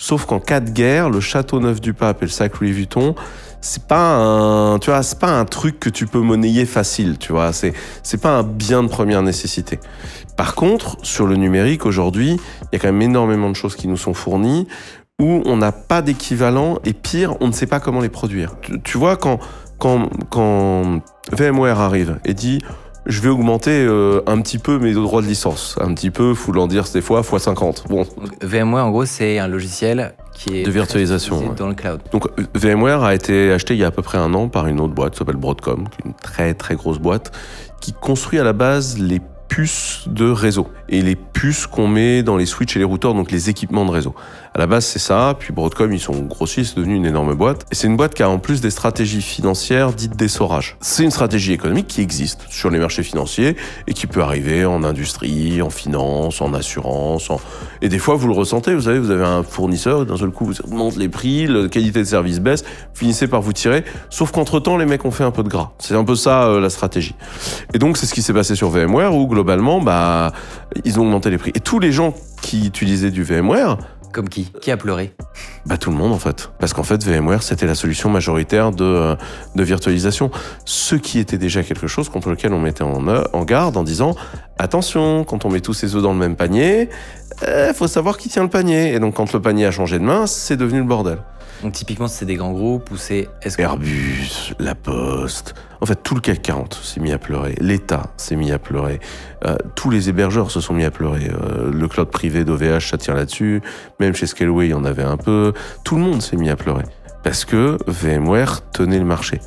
Sauf qu'en cas de guerre, le Châteauneuf-du-Pape et le sac Louis Vuitton, c'est pas un truc que tu peux monnayer facile, tu vois. C'est pas un bien de première nécessité. Par contre, sur le numérique, aujourd'hui, il y a quand même énormément de choses qui nous sont fournies où on n'a pas d'équivalent et pire, on ne sait pas comment les produire. Tu vois, quand VMware arrive et dit je vais augmenter un petit peu mes droits de licence, un petit peu, faut l'en dire des fois, x 50. Bon. Donc, VMware, en gros, c'est un logiciel qui est de virtualisation dans le cloud. Donc VMware a été acheté il y a à peu près un an par une autre boîte qui s'appelle Broadcom, qui est une très très grosse boîte, qui construit à la base les puces de réseau et les puces qu'on met dans les switches et les routeurs, donc les équipements de réseau. À la base, c'est ça. Puis Broadcom, ils sont grossis, c'est devenu une énorme boîte. Et c'est une boîte qui a en plus des stratégies financières dites d'essorage. C'est une stratégie économique qui existe sur les marchés financiers et qui peut arriver en industrie, en finance, en assurance. Et des fois, vous le ressentez. Vous savez, vous avez un fournisseur, d'un seul coup, vous augmentez les prix, la qualité de service baisse, vous finissez par vous tirer. Sauf qu'entre-temps, les mecs ont fait un peu de gras. C'est un peu ça, la stratégie. Et donc, c'est ce qui s'est passé sur VMware où, globalement, ils ont augmenté les prix. Et tous les gens qui utilisaient du VMware, comme qui a pleuré? Tout le monde en fait. Parce qu'en fait, VMware, c'était la solution majoritaire de virtualisation. Ce qui était déjà quelque chose contre lequel on mettait en garde en disant attention, quand on met tous ses œufs dans le même panier, faut savoir qui tient le panier. Et donc, quand le panier a changé de main, c'est devenu le bordel. Donc, typiquement, c'est des grands groupes ou c'est... Airbus, La Poste... En fait, tout le CAC 40 s'est mis à pleurer. L'État s'est mis à pleurer. Tous les hébergeurs se sont mis à pleurer. Le cloud privé d'OVH, ça tire là-dessus. Même chez Scaleway, il y en avait un peu. Tout le monde s'est mis à pleurer. Parce que VMware tenait le marché.